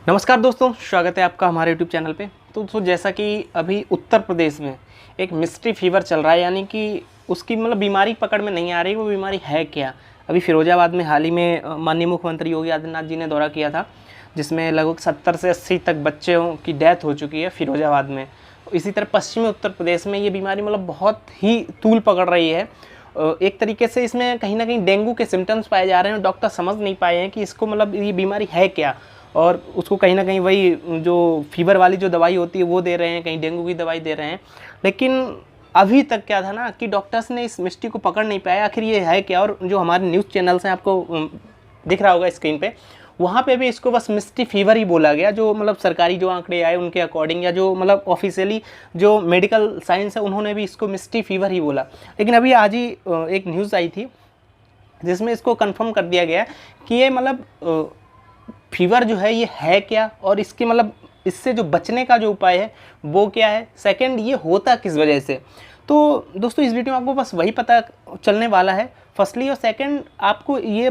नमस्कार दोस्तों, स्वागत है आपका हमारे YouTube चैनल पे। तो दोस्तों, जैसा कि अभी उत्तर प्रदेश में एक मिस्ट्री फीवर चल रहा है, यानी कि उसकी बीमारी पकड़ में नहीं आ रही, वो बीमारी है क्या। अभी फिरोजाबाद में हाल ही में माननीय मुख्यमंत्री योगी आदित्यनाथ जी ने दौरा किया था, जिसमें लगभग 70 से 80 तक बच्चों की डेथ हो चुकी है फिरोजाबाद में। इसी तरह पश्चिमी उत्तर प्रदेश में ये बीमारी बहुत ही तूल पकड़ रही है। एक तरीके से इसमें कहीं ना कहीं डेंगू के सिम्टम्स पाए जा रहे हैं। डॉक्टर समझ नहीं पाए हैं कि इसको ये बीमारी है क्या, और उसको कहीं ना कहीं वही जो फीवर वाली जो दवाई होती है वो दे रहे हैं, कहीं डेंगू की दवाई दे रहे हैं। लेकिन अभी तक क्या था ना कि डॉक्टर्स ने इस मिस्ट्री को पकड़ नहीं पाया आखिर ये है क्या। और जो हमारे न्यूज़ चैनल्स हैं, आपको दिख रहा होगा स्क्रीन पे, वहाँ पे भी इसको बस मिस्ट्री फीवर ही बोला गया। जो सरकारी जो आंकड़े आए उनके अकॉर्डिंग, या जो ऑफिशियली जो मेडिकल साइंस है उन्होंने भी इसको मिस्ट्री फीवर ही बोला। लेकिन अभी आज ही एक न्यूज़ आई थी जिसमें इसको कंफर्म कर दिया गया कि ये फीवर जो है ये है क्या, और इसके इससे जो बचने का जो उपाय है वो क्या है। सेकंड, ये होता किस वजह से। तो दोस्तों, इस वीडियो में आपको बस वही पता चलने वाला है फर्स्टली, और सेकंड आपको ये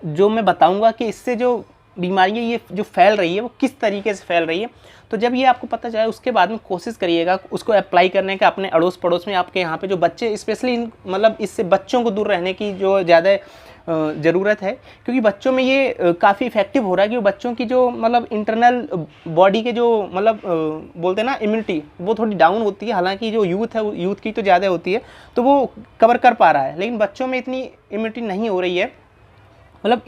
जो मैं बताऊंगा कि इससे जो बीमारियाँ ये जो फैल रही है वो किस तरीके से फैल रही है। तो जब ये आपको पता चले उसके बाद में कोशिश करिएगा उसको अप्लाई करने का अपने अड़ोस पड़ोस में, आपके यहाँ पे जो बच्चे, स्पेशली इससे बच्चों को दूर रहने की जो ज़्यादा ज़रूरत है, क्योंकि बच्चों में ये काफ़ी इफेक्टिव हो रहा है कि बच्चों की जो इंटरनल बॉडी के जो बोलते हैं ना इम्यूनिटी, वो थोड़ी डाउन होती है। हालांकि जो यूथ है यूथ की तो ज़्यादा होती है, तो वो कवर कर पा रहा है, लेकिन बच्चों में इतनी इम्यूनिटी नहीं हो रही है।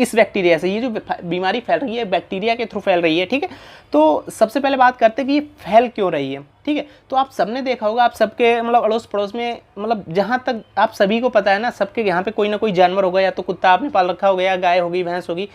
इस बैक्टीरिया से ये जो बीमारी फैल रही है बैक्टीरिया के थ्रू फैल रही है। ठीक है, तो सबसे पहले बात करते हैं कि ये फैल क्यों रही है। ठीक है, तो आप सबने देखा होगा, आप सबके अड़ोस पड़ोस में जहाँ तक आप सभी को पता है ना, सबके यहाँ पे कोई ना कोई जानवर होगा, या तो कुत्ता आपने पाल रखा होगा, या गाय होगी, भैंस होगी,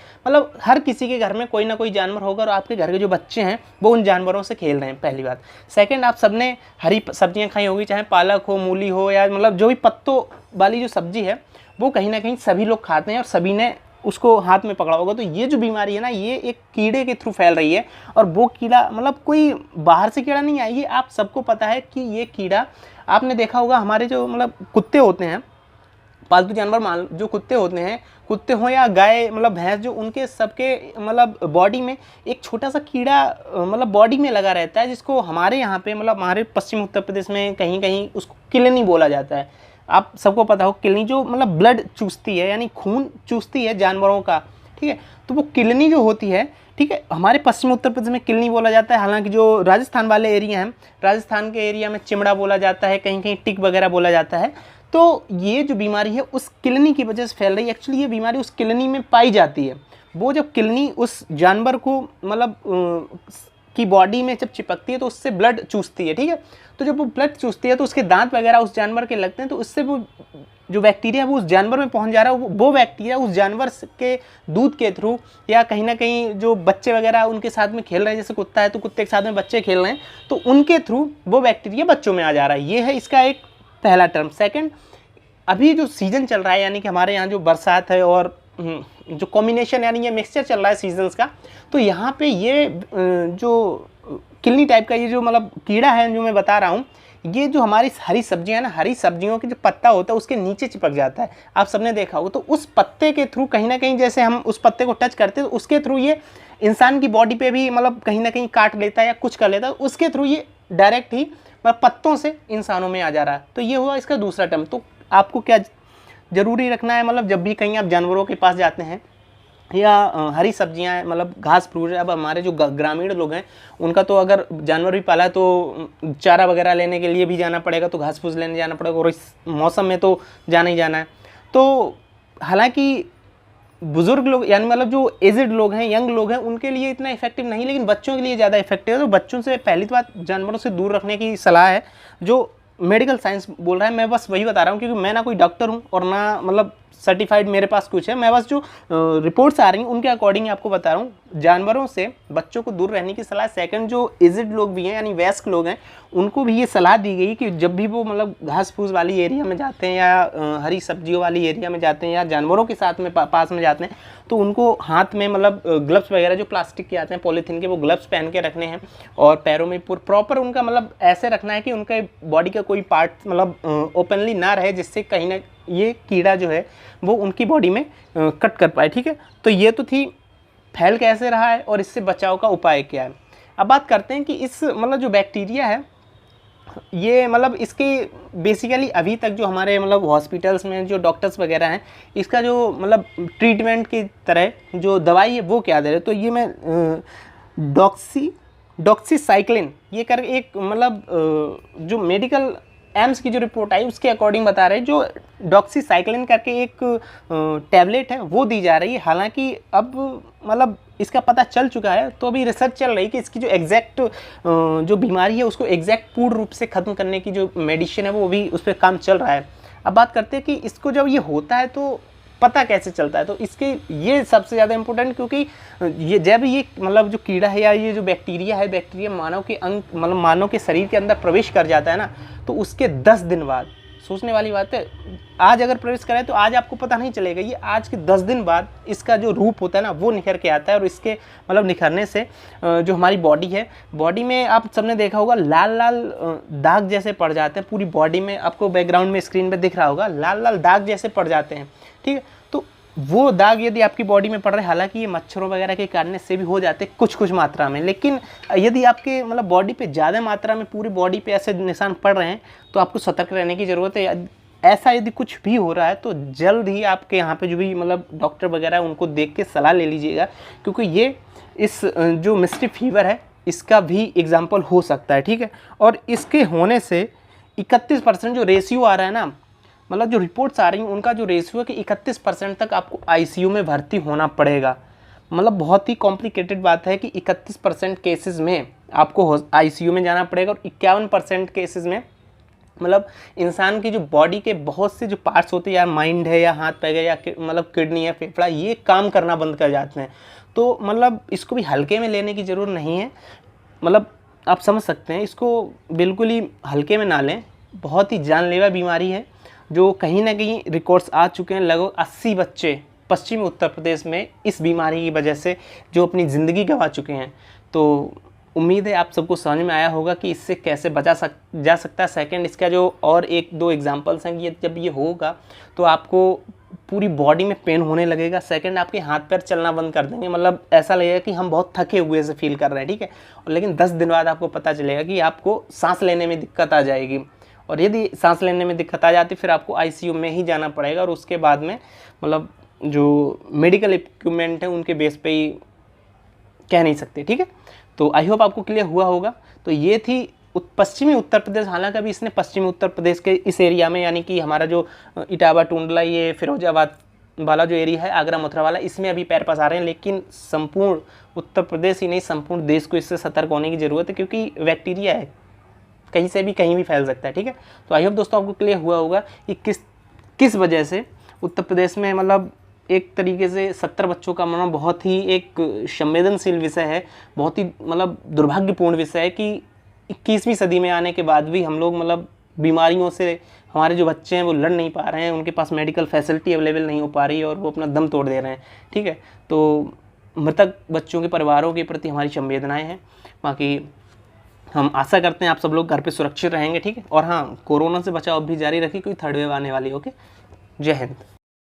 हर किसी के घर में कोई ना कोई जानवर होगा, और आपके घर के जो बच्चे हैं वो उन जानवरों से खेल रहे हैं, पहली बात। सेकेंड, आप सबने हरी सब्जियाँ खाई होगी, चाहे पालक हो, मूली हो, या जो भी पत्तों वाली जो सब्जी है वो कहीं ना कहीं सभी लोग खाते हैं, और सभी ने उसको हाथ में पकड़ा होगा। तो ये जो बीमारी है ना, ये एक कीड़े के थ्रू फैल रही है, और वो कीड़ा कोई बाहर से कीड़ा नहीं है। ये आप सबको पता है कि ये कीड़ा, आपने देखा होगा, हमारे जो कुत्ते होते हैं, पालतू जानवर जो कुत्ते होते हैं, कुत्ते हों या गाय भैंस, जो उनके सबके बॉडी में एक छोटा सा कीड़ा बॉडी में लगा रहता है, जिसको हमारे यहाँ पे हमारे पश्चिम उत्तर प्रदेश में कहीं कहीं उसको किलनी बोला जाता है। आप सबको पता हो किलनी, जो ब्लड चूसती है, यानी खून चूसती है जानवरों का। ठीक है, तो वो किलनी जो होती है, ठीक है, हमारे पश्चिम उत्तर प्रदेश में किलनी बोला जाता है। हालांकि जो राजस्थान वाले एरिया हैं, राजस्थान के एरिया में चिमड़ा बोला जाता है, कहीं कहीं टिक वगैरह बोला जाता है। तो ये जो बीमारी है उस किलनी की वजह से फैल रही है। एक्चुअली ये बीमारी उस किलनी में पाई जाती है। वो जब किलनी उस जानवर को की बॉडी में जब चिपकती है तो उससे ब्लड चूसती है। ठीक है, तो जब वो ब्लड चूसती है तो उसके दांत वगैरह उस जानवर के लगते हैं, तो उससे वो जो बैक्टीरिया वो उस जानवर में पहुंच जा रहा है, वो बैक्टीरिया उस जानवर के दूध के थ्रू, या कहीं ना कहीं जो बच्चे वगैरह उनके साथ में खेल रहे हैं, जैसे कुत्ता है तो कुत्ते के साथ में बच्चे खेल रहे हैं, तो उनके थ्रू वो बैक्टीरिया बच्चों में आ जा रहा है। ये है इसका एक पहला टर्म। सेकेंड, अभी जो सीजन चल रहा है, यानी कि हमारे यहाँ जो बरसात है और जो कॉम्बिनेशन, यानी ये मिक्सचर चल रहा है सीजन्स का, तो यहाँ पे ये जो किलनी टाइप का ये जो कीड़ा है जो मैं बता रहा हूँ, ये जो हमारी हरी सब्जियां है ना, हरी सब्जियों के जो पत्ता होता है उसके नीचे चिपक जाता है। आप सबने देखा होगा, तो उस पत्ते के थ्रू कहीं ना कहीं, जैसे हम उस पत्ते को टच करते हैं तो उसके थ्रू ये इंसान की बॉडी पे भी कहीं ना कहीं काट लेता है या कुछ कर लेता है, उसके थ्रू ये डायरेक्ट ही पत्तों से इंसानों में आ जा रहा है। तो ये हुआ इसका दूसरा टर्म। तो आपको क्या ज़रूरी रखना है, जब भी कहीं आप जानवरों के पास जाते हैं, या हरी सब्जियां घास फूस। अब हमारे जो ग्रामीण लोग हैं उनका तो अगर जानवर भी पाला है तो चारा वगैरह लेने के लिए भी जाना पड़ेगा, तो घास फूस लेने जाना पड़ेगा, और इस मौसम में तो जाना ही जाना है। तो हालांकि बुज़ुर्ग लोग, यानी जो एजिड लोग हैं, यंग लोग हैं, उनके लिए इतना इफेक्टिव नहीं, लेकिन बच्चों के लिए ज़्यादा इफेक्टिव है। तो बच्चों से पहली बात जानवरों से दूर रखने की सलाह है, जो मेडिकल साइंस बोल रहा है। मैं बस वही बता रहा हूँ, क्योंकि मैं ना कोई डॉक्टर हूँ और ना सर्टिफाइड मेरे पास कुछ है। मैं बस जो रिपोर्ट्स आ रही हैं उनके अकॉर्डिंग आपको बता रहा हूँ। जानवरों से बच्चों को दूर रहने की सलाह। सेकंड, जो एजिड लोग भी हैं, यानी वयस्क लोग हैं, उनको भी ये सलाह दी गई कि जब भी वो घास फूस वाली एरिया में जाते हैं, या हरी सब्जियों वाली एरिया में जाते हैं, या जानवरों के साथ में पास में जाते हैं, तो उनको हाथ में ग्लव्स वगैरह जो प्लास्टिक के आते हैं, पॉलीथीन के, वो ग्लव्स पहन के रखने हैं, और पैरों में प्रॉपर उनका ऐसे रखना है कि उनके बॉडी का कोई पार्ट ओपनली ना रहे, जिससे कहीं ना ये कीड़ा जो है वो उनकी बॉडी में कट कर पाए। ठीक है, तो ये तो थी फैल कैसे रहा है और इससे बचाव का उपाय क्या है। अब बात करते हैं कि इस मतलब जो बैक्टीरिया है ये मतलब इसके बेसिकली अभी तक जो हमारे मतलब हॉस्पिटल्स में जो डॉक्टर्स वगैरह हैं इसका जो मतलब ट्रीटमेंट की तरह जो दवाई है वो क्या दे रहे, तो ये मैं डॉक्सीसाइक्लिन ये कर एक मतलब जो मेडिकल एम्स की जो रिपोर्ट आई उसके अकॉर्डिंग बता रहे हैं, जो डॉक्सीसाइक्लिन करके एक टैबलेट है वो दी जा रही है। हालांकि अब मतलब इसका पता चल चुका है, तो अभी रिसर्च चल रही है कि इसकी जो एग्जैक्ट जो बीमारी है उसको एग्जैक्ट पूर्ण रूप से ख़त्म करने की जो मेडिसिन है वो भी उस पर काम चल रहा है। अब बात करते हैं कि इसको जब ये होता है तो पता कैसे चलता है, तो इसके ये सबसे ज़्यादा इम्पोर्टेंट, क्योंकि ये जब ये मतलब जो कीड़ा है या ये जो बैक्टीरिया है, बैक्टीरिया मानव के अंग मतलब मानव के शरीर के अंदर प्रवेश कर जाता है ना, तो उसके 10 दिन बाद, सोचने वाली बात है, आज अगर प्रवेश करे तो आज आपको पता नहीं चलेगा, ये आज के 10 दिन बाद इसका जो रूप होता है ना वो निखर के आता है। और इसके मतलब निखरने से जो हमारी बॉडी है, बॉडी में आप सबने देखा होगा लाल लाल दाग जैसे पड़ जाते हैं पूरी बॉडी में, आपको बैकग्राउंड में स्क्रीन पे दिख रहा होगा लाल लाल दाग जैसे पड़ जाते हैं, ठीक है। तो वो दाग यदि आपकी बॉडी में पड़ रहे हैं, हालांकि ये मच्छरों वगैरह के काटने से भी हो जाते हैं कुछ कुछ मात्रा में, लेकिन यदि आपके मतलब बॉडी पे ज़्यादा मात्रा में पूरी बॉडी पे ऐसे निशान पड़ रहे हैं तो आपको सतर्क रहने की ज़रूरत है। ऐसा यदि कुछ भी हो रहा है तो जल्द ही आपके यहाँ पे जो भी मतलब डॉक्टर वगैरह है उनको देख के सलाह ले लीजिएगा, क्योंकि ये इस जो मिस्टिक फीवर है इसका भी एग्जाम्पल हो सकता है, ठीक है। और इसके होने से 31% जो रेशियो आ रहा है ना, मतलब जो रिपोर्ट्स आ रही हैं उनका जो रेशियो है कि 31% तक आपको आईसीयू में भर्ती होना पड़ेगा। मतलब बहुत ही कॉम्प्लिकेटेड बात है कि 31% केसेस में आपको आईसीयू में जाना पड़ेगा और 51% केसेस में मतलब इंसान की जो बॉडी के बहुत से जो पार्ट्स होते हैं, या माइंड है या हाथ पैर है या मतलब किडनी है फेफड़ा, ये काम करना बंद कर जाते हैं। तो मतलब इसको भी हल्के में लेने की ज़रूरत नहीं है, मतलब आप समझ सकते हैं, इसको बिल्कुल ही हल्के में ना लें। बहुत ही जानलेवा बीमारी है जो कहीं ना कहीं रिकॉर्ड्स आ चुके हैं। लगभग 80 बच्चे पश्चिमी उत्तर प्रदेश में इस बीमारी की वजह से जो अपनी ज़िंदगी गंवा चुके हैं। तो उम्मीद है आप सबको समझ में आया होगा कि इससे कैसे बचा जा सकता है। सेकंड, इसका जो और 1-2 एग्जांपल्स हैं कि जब ये होगा तो आपको पूरी बॉडी में पेन होने लगेगा। सेकंड, आपके हाथ पैर चलना बंद कर देंगे, मतलब ऐसा लगेगा कि हम बहुत थके हुए से फील कर रहे हैं, ठीक है। और लेकिन 10 दिन बाद आपको पता चलेगा कि आपको सांस लेने में दिक्कत आ जाएगी, और यदि सांस लेने में दिक्कत आ जाती फिर आपको आईसीयू में ही जाना पड़ेगा, और उसके बाद में मतलब जो मेडिकल इक्विपमेंट है उनके बेस पे ही कह नहीं सकते, ठीक है। तो आई होप आपको क्लियर हुआ होगा। तो ये थी पश्चिमी उत्तर प्रदेश। हालांकि अभी इसने पश्चिमी उत्तर प्रदेश के इस एरिया में, यानी कि हमारा जो इटावा टूंडला ये फिरोजाबाद वाला जो एरिया है, आगरा मथुरा वाला, इसमें अभी पैर पसार रहे हैं, लेकिन संपूर्ण उत्तर प्रदेश ही नहीं संपूर्ण देश को इससे सतर्क होने की ज़रूरत है, क्योंकि बैक्टीरिया है, कहीं से भी कहीं भी फैल सकता है, ठीक है। तो आई होप दोस्तों आपको क्लियर हुआ होगा कि किस वजह से उत्तर प्रदेश में मतलब एक तरीके से 70 बच्चों का मरना बहुत ही एक संवेदनशील विषय है, बहुत ही मतलब दुर्भाग्यपूर्ण विषय है कि 21वीं सदी में आने के बाद भी हम लोग मतलब बीमारियों से हमारे जो बच्चे हैं वो लड़ नहीं पा रहे हैं, उनके पास मेडिकल फैसिलिटी अवेलेबल नहीं हो पा रही है और वो अपना दम तोड़ दे रहे हैं, ठीक है। तो मृतक बच्चों के परिवारों के प्रति हमारी संवेदनाएँ हैं। बाकी हम आशा करते हैं आप सब लोग घर पे सुरक्षित रहेंगे, ठीक है। और हाँ, कोरोना से बचाव भी जारी रखिए, कोई थर्ड वेव आने वाली है। ओके, जय हिंद।